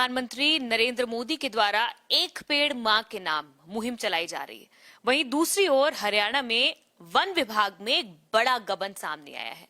प्रधानमंत्री नरेंद्र मोदी के द्वारा एक पेड़ मां के नाम मुहिम चलाई जा रही है। वहीं दूसरी ओर हरियाणा में वन विभाग में एक बड़ा गबन सामने आया है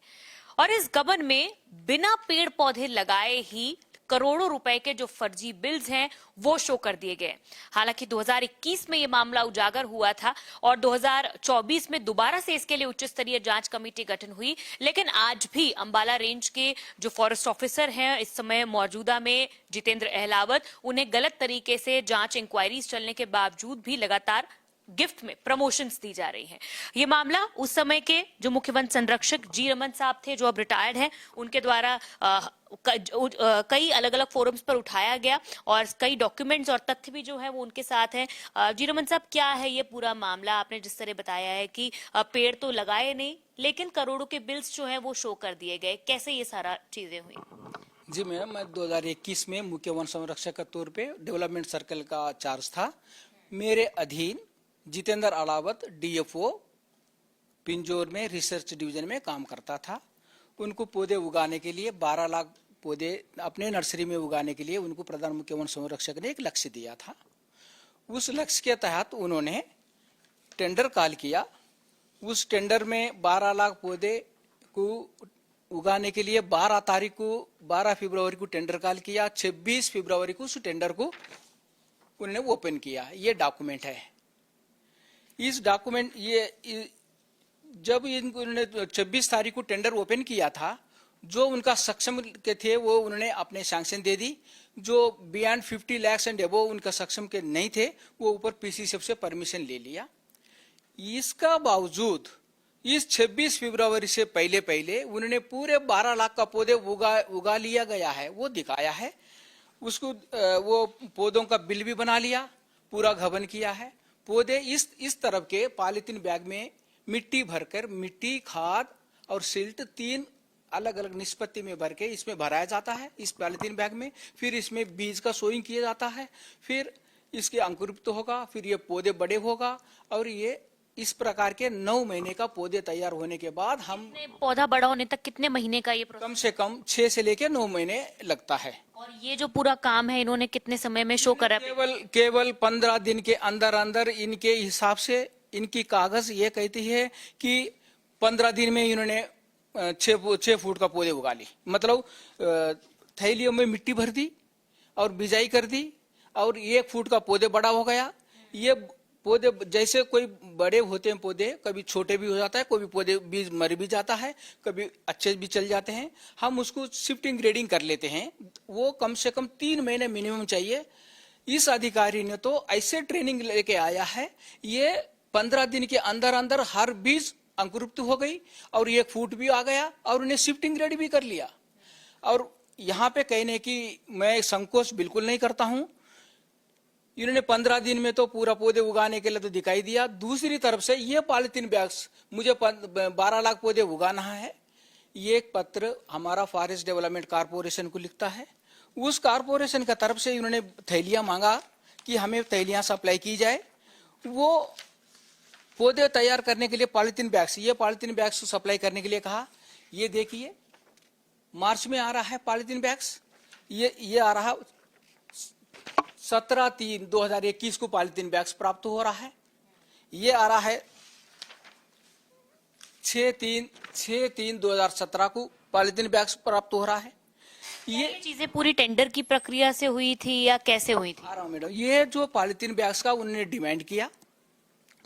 और इस गबन में बिना पेड़ पौधे लगाए ही करोड़ों रुपए के जो फर्जी बिल्स हैं वो शो कर दिए गए। हालांकि 2021 में ये मामला उजागर हुआ था और 2024 में दोबारा से इसके लिए उच्च स्तरीय जांच कमेटी गठन हुई, लेकिन आज भी अंबाला रेंज के जो फॉरेस्ट ऑफिसर हैं इस समय मौजूदा में जितेंद्र अहलावत, उन्हें गलत तरीके से जांच इंक्वायरीज चलने के बावजूद भी लगातार गिफ्ट में प्रमोशंस दी जा रही हैं। ये मामला उस समय के जो मुख्य वन संरक्षक जी रमन साहब थे, जो अब रिटायर्ड हैं, उनके द्वारा कई अलग अलग फोरम्स पर उठाया गया और कई डॉक्यूमेंट्स और तथ्य भी जो है वो उनके साथ हैं। जी रमन साहब, क्या है ये पूरा मामला? आपने जिस तरह बताया है कि पेड़ तो लगाए नहीं लेकिन करोड़ों के बिल्स जो है वो शो कर दिए गए, कैसे ये सारा चीजें हुई? जी मैम, मैं 2021 में मुख्य वन संरक्षक के तौर पे डेवलपमेंट सर्कल का चार्ज था। मेरे अधीन जितेंद्र अहलावत डीएफओ पिंजौर में रिसर्च डिवीजन में काम करता था। उनको पौधे उगाने के लिए 12 लाख पौधे अपने नर्सरी में उगाने के लिए उनको प्रधान मुख्य वन संरक्षक ने एक लक्ष्य दिया था। उस लक्ष्य के तहत उन्होंने टेंडर कॉल किया। उस टेंडर में 12 लाख पौधे को उगाने के लिए 12 फरवरी को टेंडर कॉल किया। 26 फरवरी को उस टेंडर को उन्होंने ओपन किया। ये डॉक्यूमेंट है। इस डॉक्यूमेंट जब इन्होंने 26 तारीख को टेंडर ओपन किया था, जो उनका सक्षम के थे वो उन्होंने अपने सैंक्शन दे दी। जो बियॉन्ड 50 लाख एंड अबव उनका सक्षम के नहीं थे वो ऊपर पीसीसीएफ से परमिशन ले लिया। इसका बावजूद इस 26 फरवरी से पहले उन्होंने पूरे 12 लाख का पौधे उगा लिया गया है, वो दिखाया है। उसको वो पौधों का बिल भी बना लिया, पूरा गबन किया है। पौधे इस तरफ के पॉलीथीन बैग में मिट्टी भरकर, मिट्टी, खाद और सिल्ट 3 अलग अलग निष्पत्ति में भर के इसमें भराया जाता है इस पॉलीथीन बैग में। फिर इसमें बीज का सोइंग किया जाता है, फिर इसके अंकुरित होगा, फिर ये पौधे बड़े होगा और ये इस प्रकार के 9 महीने का पौधे तैयार होने के बाद हम पौधा बड़ा होने तक कितने महीने का ये कम से कम 6 से लेकर 9 महीने लगता है। और ये जो पूरा काम है इन्होंने कितने समय में शो करा? केवल 15 दिन के अंदर इनके हिसाब से इनकी कागज ये कहती है कि 15 दिन में इन्होंने 6 फुट का पौधे उगा ली। मतलब थैलियों में मिट्टी भर दी और बिजाई कर दी और 1 फुट का पौधे बड़ा हो गया। ये पौधे जैसे कोई बड़े होते हैं पौधे, कभी छोटे भी हो जाता है, कोई पौधे बीज मर भी जाता है, कभी अच्छे भी चल जाते हैं। हम उसको शिफ्टिंग ग्रेडिंग कर लेते हैं। वो कम से कम 3 महीने मिनिमम चाहिए। इस अधिकारी ने तो ऐसे ट्रेनिंग लेके आया है, ये 15 दिन के अंदर हर बीज अंकुरित हो गई और 1 फुट भी आ गया और उन्हें शिफ्टिंग ग्रेड भी कर लिया। और यहाँ पे कहने की मैं संकोच बिल्कुल नहीं करता हूँ। इन्होंने 15 दिन में तो पूरा पौधे उगाने के लिए तो दिखाई दिया। दूसरी तरफ से ये पॉलीथीन बैग्स मुझे 12 लाख पौधे उगाना है, ये एक पत्र हमारा फॉरेस्ट डेवलपमेंट कारपोरेशन को लिखता है। उस कारपोरेशन की तरफ से इन्होंने थैलियां मांगा कि हमें थैलियां सप्लाई की जाए। वो पौधे तैयार करने के लिए पॉलीथीन बैग्स सप्लाई करने के लिए कहा। ये देखिए, मार्च में आ रहा है पॉलीथीन बैग्स। ये आ रहा 17/3/2021 को पॉलीथीन बैग्स प्राप्त हो रहा है। ये आ रहा है 6/3/2017 को पॉलीथीन बैग्स प्राप्त हो रहा है। ये चीजें पूरी टेंडर की प्रक्रिया से हुई थी या कैसे हुई थी? मैडम, ये जो पॉलीथीन बैग्स का उन्होंने डिमांड किया,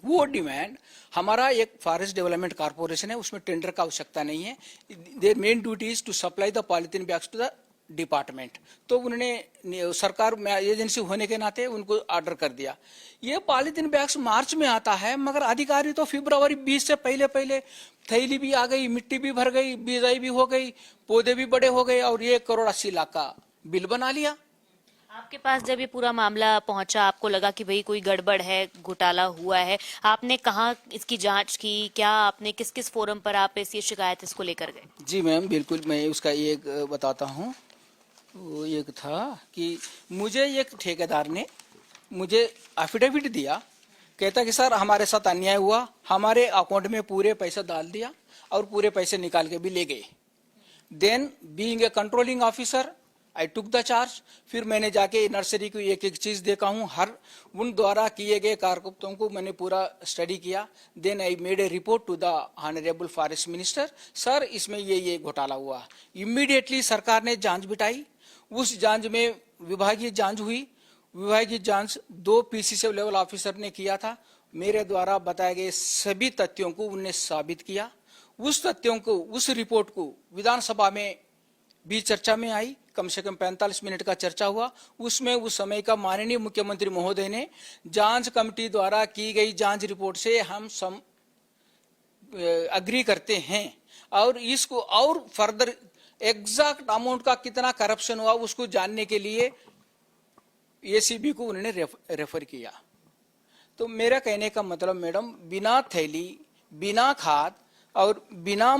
वो डिमांड हमारा एक फॉरेस्ट डेवलपमेंट कारपोरेशन है, उसमें टेंडर का आवश्यकता नहीं है। Their main duty is to supply the polythene bags to the department. तो उन्होंने सरकार में एजेंसी होने के नाते उनको ऑर्डर कर दिया। ये पॉलीथीन बैग्स मार्च में आता है, मगर अधिकारी तो फरवरी 20 से पहले थैली भी आ गई, मिट्टी भी भर गई, बिजाई भी हो गई, पौधे भी बड़े हो गए और 1 करोड़ 80 लाख का बिल बना लिया। आपके पास जब ये पूरा मामला पहुंचा, आपको लगा कि भाई कोई गड़बड़ है, घोटाला हुआ है, आपने कहाँ इसकी जांच की? क्या आपने किस किस फोरम पर आप ये शिकायत इसको लेकर गए? जी मैम, बिल्कुल मैं उसका एक बताता हूँ। वो एक था कि मुझे एक ठेकेदार ने मुझे एफिडेविट दिया, कहता कि सर हमारे साथ अन्याय हुआ, हमारे अकाउंट में पूरे पैसे डाल दिया और पूरे पैसे निकाल के भी ले गए। Then being a controlling officer I took the charge. फिर मैंने जाके नर्सरी की एक एक चीज देखा हूँ, हर उन द्वारा किए गए कार्यकर्ताओं को मैंने पूरा स्टडी किया। Then I made a report to the honourable forest minister, sir इसमें ये घोटाला हुआ। इमीडिएटली सरकार ने जांच बिठाई, उस जांच में विभागीय जांच हुई। विभागीय जांच 2 पीसीसी लेवल ऑफिसर ने किया था। मेरे द्वारा बताए गए सभी तथ्यों को उन्होंने साबित किया। उस तथ्यों को, उस रिपोर्ट को विधानसभा में भी चर्चा में आई, कम से कम 45 मिनट का चर्चा हुआ। उसमें उस समय का माननीय मुख्यमंत्री महोदय ने जांच कमेटी द्वारा की गई जांच रिपोर्ट से हम अग्री करते हैं और इसको और फर्दर एग्जैक्ट अमाउंट का कितना करप्शन हुआ उसको जानने के लिए एसीबी को उन्होंने रेफर किया। तो मेरा कहने का मतलब मैडम, बिना थैली, बिना खाद और बिना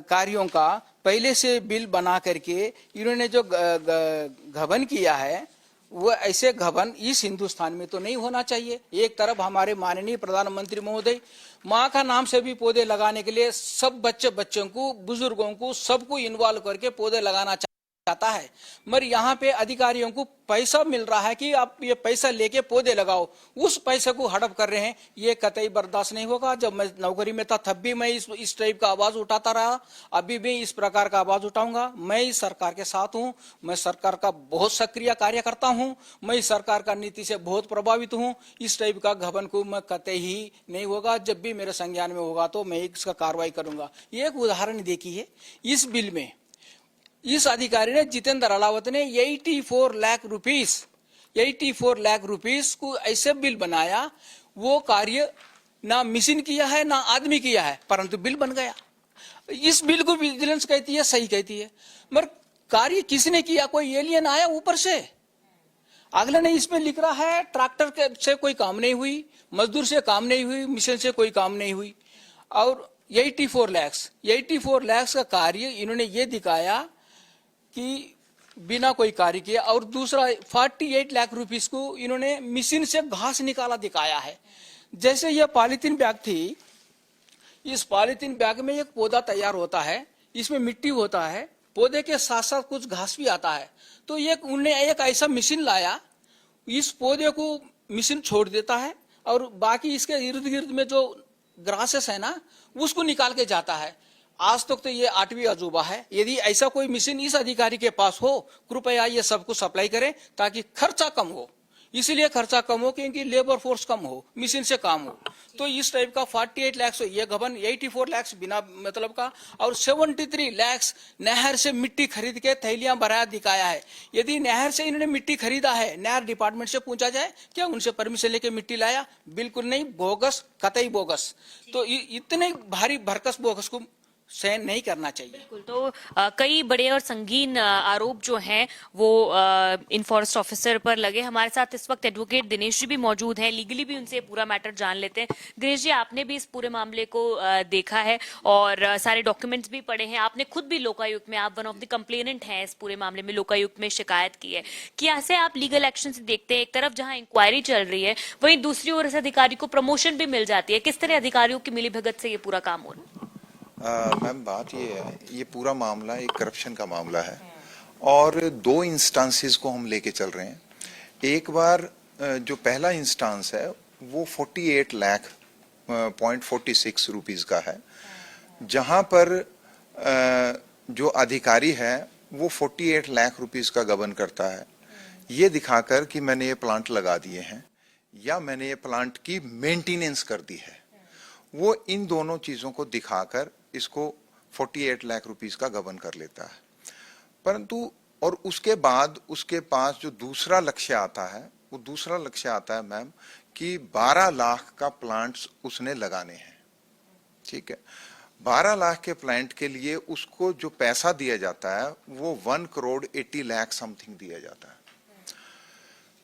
कार्यों का पहले से बिल बना करके इन्होंने जो गबन किया है, वो ऐसे गबन इस हिंदुस्तान में तो नहीं होना चाहिए। एक तरफ हमारे माननीय प्रधानमंत्री महोदय माँ का नाम से भी पौधे लगाने के लिए सब बच्चों को, बुजुर्गों को, सबको इन्वॉल्व करके पौधे लगाना चाहता है, मगर यहाँ पे अधिकारियों को पैसा मिल रहा है कि आप ये पैसा लेके पौधे लगाओ, उस पैसे को हड़प कर रहे हैं। ये कतई बर्दाश्त नहीं होगा। जब मैं नौकरी में था तब भी मैं इस टाइप का आवाज उठाता रहा, अभी भी इस प्रकार का आवाज उठाऊंगा। मैं इस सरकार के साथ हूँ, मैं सरकार का बहुत सक्रिय कार्य करता हूँ, मैं इस सरकार का नीति से बहुत प्रभावित हूँ। इस टाइप का घमंड को मैं कतई ही नहीं होगा। जब भी मेरे संज्ञान में होगा तो मैं इसका कार्रवाई करूंगा। एक उदाहरण देखिए, इस बिल में इस अधिकारी ने, जितेंद्र अलावत ने 84 लाख रुपीस को ऐसे बिल बनाया, वो कार्य ना मिशन किया है ना आदमी किया है, परंतु बिल बन गया। इस बिल को विजिलेंस कहती है, सही कहती है, मगर कार्य किसने किया? कोई एलियन आया ऊपर से। अगले ने इसमें लिख रहा है ट्रैक्टर से कोई काम नहीं हुई, मजदूर से काम नहीं हुई, मिशन से कोई काम नहीं हुई। और 84 लाख का कार्य इन्होंने ये दिखाया कि बिना कोई कार्य किया। और दूसरा 48 लाख रुपीस को इन्होंने मशीन से घास निकाला दिखाया है। जैसे ये पॉलीथीन बैग थी, इस पॉलीथीन बैग में एक पौधा तैयार होता है, इसमें मिट्टी होता है, पौधे के साथ साथ कुछ घास भी आता है। तो उन्होंने एक ऐसा मशीन लाया, इस पौधे को मशीन छोड़ देता है और बाकी इसके इर्द गिर्द में जो ग्रासेस है ना, उसको निकाल के जाता है। आज तक तो ये 8वीं अजूबा है। यदि ऐसा कोई मशीन इस अधिकारी के पास हो, कृपया ये सबको सप्लाई करें ताकि खर्चा कम हो। इसलिए खर्चा कम हो क्योंकि लेबर फोर्स कम हो, मशीन से काम हो। तो इस टाइप का 48 लाख ये गबन, 84 लाख बिना मतलब का, और 73 लाख नहर से मिट्टी खरीद के थैलियां भरा दिखाया है। यदि नहर से इन्होंने मिट्टी खरीदा है, नहर डिपार्टमेंट से पूछा जाए क्या उनसे परमिशन लेके मिट्टी लाया? बिल्कुल नहीं, बोगस, कतई बोगस। तो इतने भारी भरकस बोगस को सहन नहीं करना चाहिए। बिल्कुल। तो कई बड़े और संगीन आरोप जो हैं वो इन फॉरेस्ट ऑफिसर पर लगे। हमारे साथ इस वक्त एडवोकेट दिनेश जी भी मौजूद हैं, लीगली भी उनसे पूरा मैटर जान लेते हैं। दिनेश जी, आपने भी इस पूरे मामले को देखा है और सारे डॉक्यूमेंट्स भी पढ़े हैं। आपने खुद भी लोकायुक्त में, आप वन ऑफ द कंप्लेनेंट हैं इस पूरे मामले में, लोकायुक्त में शिकायत की है। कैसे आप लीगल एक्शन से देखते हैं? एक तरफ जहां इंक्वायरी चल रही है, वहीं दूसरी ओर इस अधिकारी को प्रमोशन भी मिल जाती है। किस तरह अधिकारियों की मिलीभगत से ये पूरा काम हो रहा है? मैम, बात ये है, ये पूरा मामला एक करप्शन का मामला है और 2 इंस्टांसेस को हम लेके चल रहे हैं। एक बार जो पहला इंस्टांस है वो 48 लाख .46 रुपीस का है, जहां पर जो अधिकारी है वो 48 लाख रुपीस का गबन करता है, ये दिखाकर कि मैंने ये प्लांट लगा दिए हैं या मैंने ये प्लांट की मेंटेनेंस कर दी है। वो इन दोनों चीजों को दिखाकर इसको 48 लाख रुपीस का गबन कर लेता है। परंतु और उसके बाद उसके पास जो दूसरा लक्ष्य आता है, वो दूसरा लक्ष्य आता है मैम कि 12 लाख का प्लांट्स उसने लगाने हैं। ठीक है, 12 लाख के प्लांट के लिए उसको जो पैसा दिया जाता है वो 1 करोड़ 80 लाख समथिंग दिया जाता है।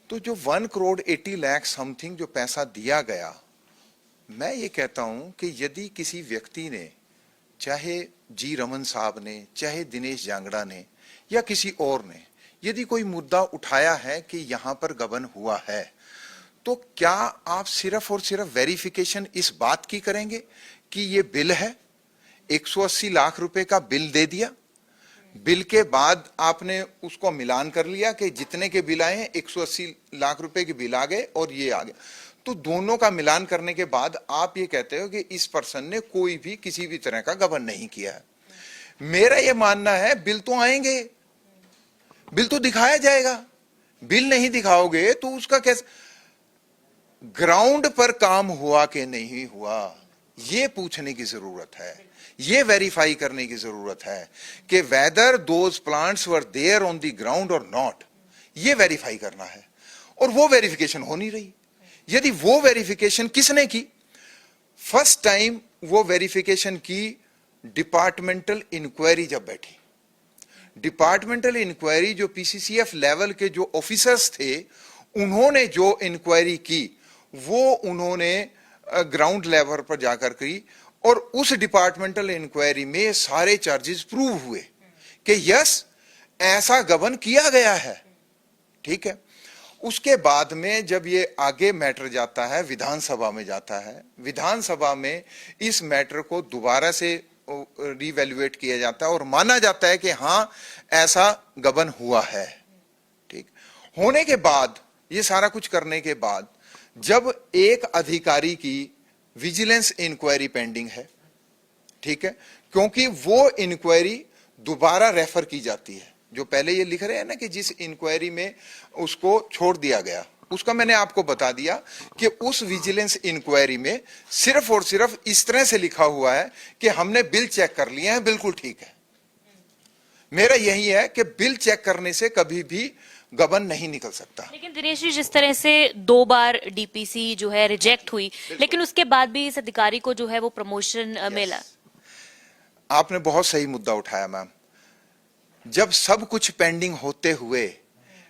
तो जो 1 करोड़ 80 लाख समथिंग जो पैसा दिया गया, मैं ये कहता हूं कि यदि किसी व्यक्ति ने, चाहे जी रमन साहब ने, चाहे दिनेश जांगड़ा ने या किसी और ने, यदि कोई मुद्दा उठाया है कि यहां पर गबन हुआ है, तो क्या आप सिर्फ और सिर्फ वेरिफिकेशन इस बात की करेंगे कि ये बिल है, 180 लाख रुपए का बिल दे दिया, बिल के बाद आपने उसको मिलान कर लिया कि जितने के बिल आए हैं 180 लाख रुपए के बिल आ गए और ये आ गए, तो दोनों का मिलान करने के बाद आप ये कहते हो कि इस पर्सन ने कोई भी किसी भी तरह का गबन नहीं किया है। मेरा ये मानना है बिल तो आएंगे, बिल तो दिखाया जाएगा, बिल नहीं दिखाओगे तो उसका कैसे ग्राउंड पर काम हुआ कि नहीं हुआ, ये पूछने की जरूरत है, ये वेरीफाई करने की जरूरत है कि whether those plants were there on the ground और नॉट, ये वेरीफाई करना है। और वो वेरिफिकेशन हो नहीं रही। यदि वो वेरिफिकेशन किसने की, फर्स्ट टाइम वो वेरिफिकेशन की डिपार्टमेंटल इंक्वायरी जब बैठी, डिपार्टमेंटल इंक्वायरी जो पीसीसीएफ लेवल के जो ऑफिसर्स थे उन्होंने जो इंक्वायरी की वो उन्होंने ग्राउंड लेवल पर जाकर की, और उस डिपार्टमेंटल इंक्वायरी में सारे चार्जेस प्रूव हुए कि यस ऐसा गबन किया गया है। ठीक है, उसके बाद में जब ये आगे मैटर जाता है विधानसभा में जाता है, विधानसभा में इस मैटर को दोबारा से रिवैल्यूएट किया जाता है और माना जाता है कि हां ऐसा गबन हुआ है। ठीक होने के बाद, ये सारा कुछ करने के बाद, जब एक अधिकारी की विजिलेंस इंक्वायरी पेंडिंग है, ठीक है, क्योंकि वो इंक्वायरी दोबारा रेफर की जाती है, जो पहले ये लिख रहे हैं ना कि जिस इंक्वायरी में उसको छोड़ दिया गया, उसका मैंने आपको बता दिया कि उस विजिलेंस इंक्वायरी में सिर्फ और सिर्फ इस तरह से लिखा हुआ है कि हमने बिल चेक कर लिए हैं, बिल्कुल ठीक है। मेरा यही है कि बिल चेक करने से कभी भी गबन नहीं निकल सकता। लेकिन दिनेश जी, जिस तरह से 2 बार डीपीसी जो है रिजेक्ट हुई, लेकिन उसके बाद भी इस अधिकारी को जो है वो प्रमोशन मिला। आपने बहुत सही मुद्दा उठाया मैम। जब सब कुछ पेंडिंग होते हुए,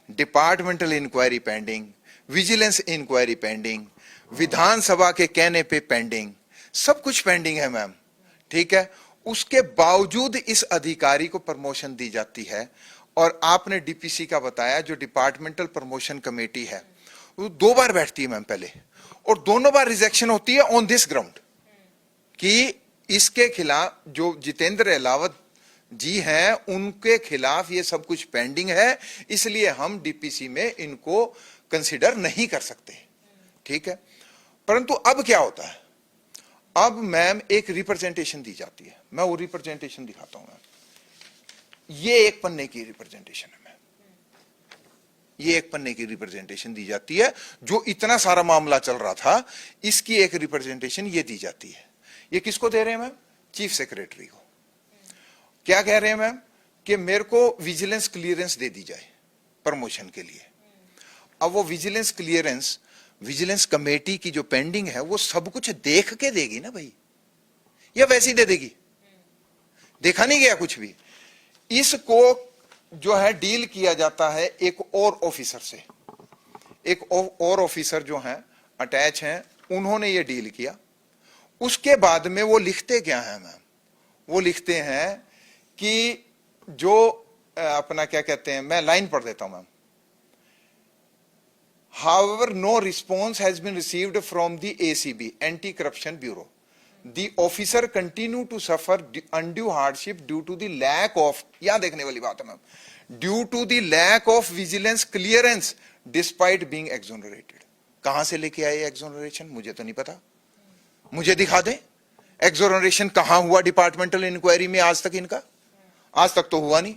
departmental inquiry pending, vigilance inquiry pending, विधानसभा के कहने पे पेंडिंग, सब कुछ पेंडिंग है मैम, ठीक है, उसके बावजूद इस अधिकारी को प्रमोशन दी जाती है। और आपने डीपीसी का बताया, जो डिपार्टमेंटल प्रमोशन कमेटी है वो 2 बार बैठती है मैम पहले, और दोनों बार रिजेक्शन होती है ऑन दिस ग्राउंड कि इसके खिलाफ जो जितेंद्र अहलावत जी हैं उनके खिलाफ ये सब कुछ पेंडिंग है, इसलिए हम डीपीसी में इनको कंसिडर नहीं कर सकते। ठीक है, परंतु अब क्या होता है, अब मैम एक रिप्रेजेंटेशन दी जाती है, मैं वो रिप्रेजेंटेशन दिखाता हूं मैम। ये 1 पन्ने की रिप्रेजेंटेशन है मैम, ये 1 पन्ने की रिप्रेजेंटेशन दी जाती है, जो इतना सारा मामला चल रहा था इसकी एक रिप्रेजेंटेशन ये दी जाती है। ये किसको दे रहे हैं मैम? चीफ सेक्रेटरी को। क्या कह रहे हैं मैम कि मेरे को विजिलेंस क्लियरेंस दे दी जाए प्रमोशन के लिए। अब वो विजिलेंस क्लियरेंस विजिलेंस कमेटी की जो पेंडिंग है वो सब कुछ देख के देगी ना भाई, या वैसे ही दे देगी? देखा नहीं गया कुछ भी। इसको जो है डील किया जाता है एक और ऑफिसर से, एक और ऑफिसर जो हैं अटैच हैं, उन्होंने ये डील किया। उसके बाद में वो लिखते क्या है मैम, वो लिखते हैं कि जो अपना क्या कहते हैं, मैं लाइन पढ़ देता हूं ma'am. However, no response has been received from the ACB, Anti-Corruption Bureau. The officer continue to suffer undue hardship due to the lack of, यहां देखने वाली बात है ma'am, due to the lack of vigilance clearance despite being exonerated. कहां से लेके आए एक्सोनरेशन मुझे तो नहीं पता, मुझे दिखा दें एक्सोनरेशन कहां हुआ डिपार्टमेंटल इंक्वायरी में आज तक इनका, आज तक तो हुआ नहीं।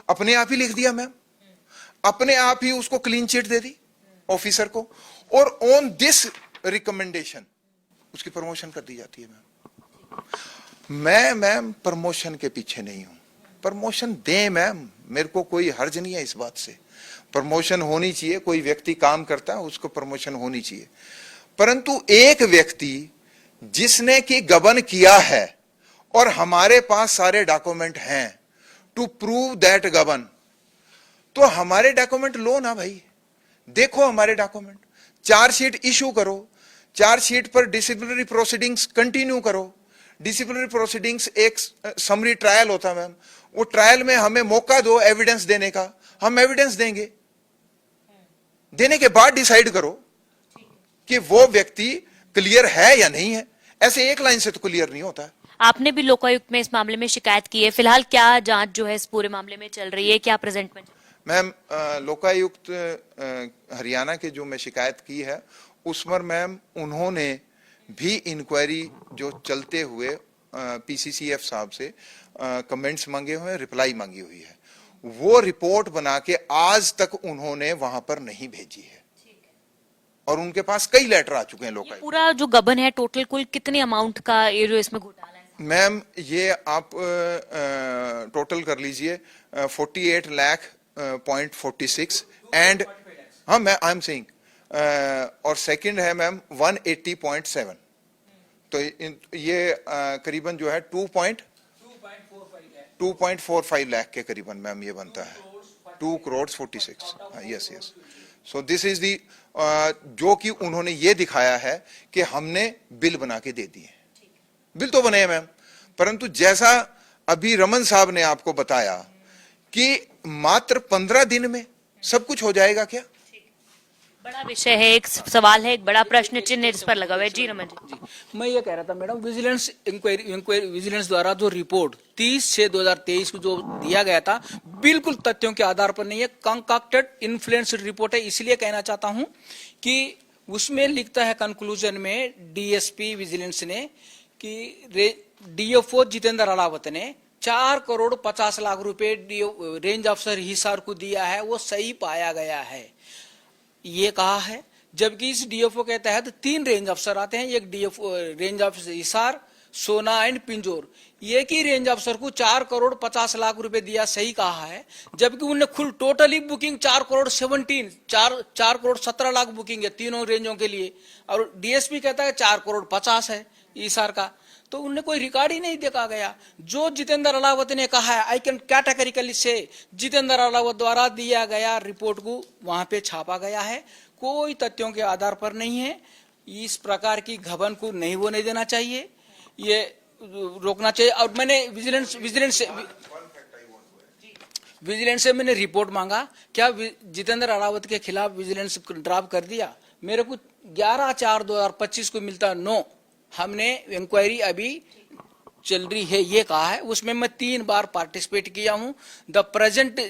अपने आप ही लिख दिया मैम, अपने आप ही उसको clean chit they the officer को, और ऑन दिस रिकमेंडेशन उसकी प्रमोशन कर दी जाती है मैम। मैं मैम प्रमोशन के पीछे नहीं हूं, प्रमोशन दें मैम, मेरे को कोई हर्ज नहीं है इस बात से, प्रमोशन होनी चाहिए। कोई व्यक्ति काम करता है उसको प्रमोशन होनी चाहिए, परंतु एक व्यक्ति जिसने की गबन किया है और हमारे पास सारे डॉक्यूमेंट हैं टू प्रूव दैट गबन, तो हमारे डॉक्यूमेंट लो ना भाई, देखो हमारे डॉक्यूमेंट, चार्जशीट इशू करो, चार्जशीट पर डिसिप्लिनरी प्रोसीडिंग्स कंटिन्यू करो। डिसिप्लिनरी प्रोसीडिंग्स एक समरी ट्रायल होता है मैम, वो ट्रायल में हमें मौका दो एविडेंस देने का, हम एविडेंस देंगे, देने के बाद डिसाइड करो कि वो व्यक्ति क्लियर है या नहीं है। ऐसे एक लाइन से तो क्लियर नहीं होता है। आपने भी लोकायुक्त में इस मामले में शिकायत की है, फिलहाल क्या जांच जो है इस पूरे मामले में चल रही है, क्या प्रेजेंट में? मैम, लोकायुक्त हरियाणा के जो मैं शिकायत की है उसमें मैम उन्होंने भी इंक्वायरी जो चलते हुए पीसीसीएफ साहब से कमेंट्स मांगे हुए हैं, रिप्लाई मांगी हुई है। वो रिपोर्ट बना के आज तक उन्होंने वहां पर नहीं भेजी है और उनके पास कई लेटर आ चुके हैं लोकायुक्त। पूरा जो गबन है टोटल कुल कितने अमाउंट का ये जो इसमें घोटाला है? मैम, ये आप टोटल कर लीजिए 48 लाख .46 एंड हाँ मैं आई एम सेइंग और सेकंड है मैम 180.7, तो ये करीबन जो है 2.45 लाख के करीबन मैम ये बनता है 2 crore 46। Yes yes, so this is the जो कि उन्होंने ये दिखाया है कि हमने बिल बना के दे दिए। बिल तो बने हैं मैम, परंतु जैसा अभी रमन साहब ने आपको बताया कि मात्र 15 दिन में सब कुछ हो जाएगा क्या? बड़ा विषय है, एक सवाल है, एक बड़ा प्रश्न चिन्ह इस पर लगा हुआ है। जी रमन जी, मैं ये कह रहा था मैडम, विजिलेंस इंक्वायरी विजिलेंस द्वारा जो रिपोर्ट 30/6/2023 को जो दिया गया था बिल्कुल तथ्यों के आधार पर नहीं है, कंकाक्टेड इन्फ्लुएंस्ड रिपोर्ट है। इसलिए कहना चाहता हूं कि उसमें लिखता है कंक्लूजन में डीएसपी विजिलेंस ने कि डीएफओ जितेंद्र अलावत ने 4 करोड़ 50 लाख रुपए रेंज अफसर हिसार को दिया है, वो सही पाया गया है ये कहा है। जबकि इस डीएफओ के तहत 3 रेंज अफसर आते हैं, एक डीएफओ रेंज अफसर हिसार, सोना एंड पिंजौर। एक ही रेंज अफसर को 4 करोड़ 50 लाख रुपए दिया, सही कहा है। जबकि उन्हें खुल totally booking 4 crore 17 lakh booking है तीनों रेंजों के लिए, और डीएसपी कहता है 4 करोड़ 50 है हिसार का, तो उन्हें कोई रिकॉर्ड ही नहीं देखा गया। जो जितेंद्र अलावत ने कहा है, आई कैन कैटेगरिकली से जितेंद्र अलावत द्वारा दिया गया रिपोर्ट को वहां पे छापा गया है, कोई तथ्यों के आधार पर नहीं है। इस प्रकार की घबन को नहीं होने देना चाहिए, ये रोकना चाहिए। और मैंने विजिलेंस से मैंने रिपोर्ट मांगा, क्या जितेंद्र अलावत के खिलाफ विजिलेंस ड्राफ्ट कर दिया? मेरे को 11/4/2025 को मिलता नो, हमने इंक्वायरी अभी चल रही है ये कहा है। उसमें मैं 3 बार पार्टिसिपेट किया हूं। द प्रेजेंट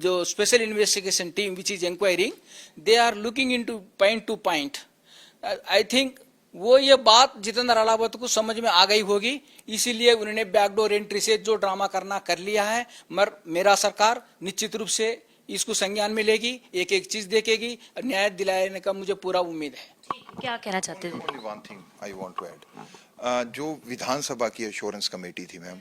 जो special investigation team which is inquiring, they are looking into point to point. I think वो ये बात जितेंद्र अलावत को समझ में आ गई होगी, इसीलिए उन्होंने बैकडोर एंट्री से जो ड्रामा करना कर लिया है। मगर मेरा सरकार निश्चित रूप से इसको संज्ञान में लेगी, एक एक चीज देखेगी, न्याय दिलाने का मुझे पूरा उम्मीद है। क्या कहना चाहते थे? Only one thing I want to add. जो विधानसभा की एश्योरेंस कमेटी थी मैम,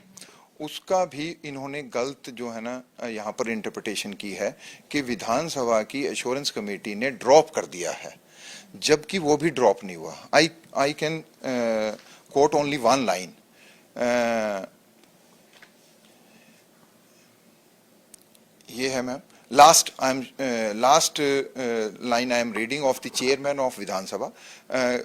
उसका भी इन्होंने गलत जो है ना यहाँ पर इंटरप्रिटेशन की है कि विधानसभा की एश्योरेंस कमेटी ने ड्रॉप कर दिया है, जबकि वो भी ड्रॉप नहीं हुआ। I can coat only one line, ये है ma'am, last line I am reading of the chairman of Vidhan Sabha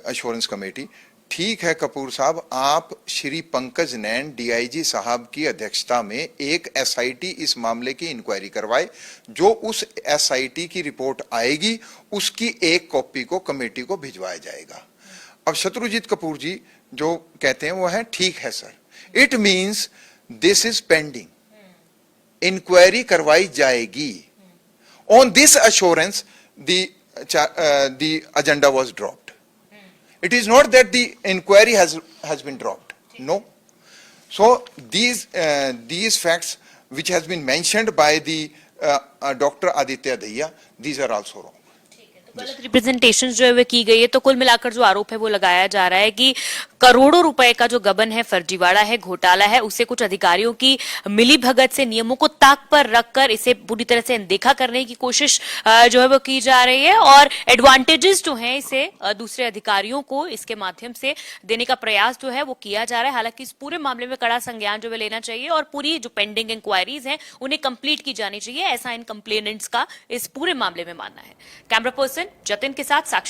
assurance committee. ठीक है कपूर साहब, आप श्री पंकज नैन डीआईजी साहब की अध्यक्षता में एक एसआईटी इस मामले की इंक्वायरी करवाए। जो उस एसआईटी की रिपोर्ट आएगी उसकी एक कॉपी को कमेटी को भिजवाया जाएगा। अब शत्रुजीत कपूर जी जो कहते हैं वो है ठीक है sir, it means this is pending, inquiry करवाई जाएगी। On this assurance, the agenda was dropped. It is not that the inquiry has been dropped. No. So these facts which has been mentioned by the Dr. Aditya Dayya, these are also wrong. गलत representation जो है वो की गई है। तो कुल मिलाकर जो आरोप है वो लगाया जा रहा है कि करोड़ों रुपए का जो गबन है, फर्जीवाड़ा है, घोटाला है, उसे कुछ अधिकारियों की मिली भगत से नियमों को ताक पर रखकर इसे पूरी तरह से अनदेखा करने की कोशिश जो है वो की जा रही है, और एडवांटेजेस जो है इसे दूसरे अधिकारियों को इसके माध्यम से देने का प्रयास जो है वो किया जा रहा है। हालांकि इस पूरे मामले में कड़ा संज्ञान जो है लेना चाहिए और पूरी जो पेंडिंग इंक्वायरीज हैं उन्हें कंप्लीट की जानी चाहिए, ऐसा इन कंप्लेनेंट्स का इस पूरे मामले में मानना है। कैमरा पर्सन जतिन के साथ साक्षी।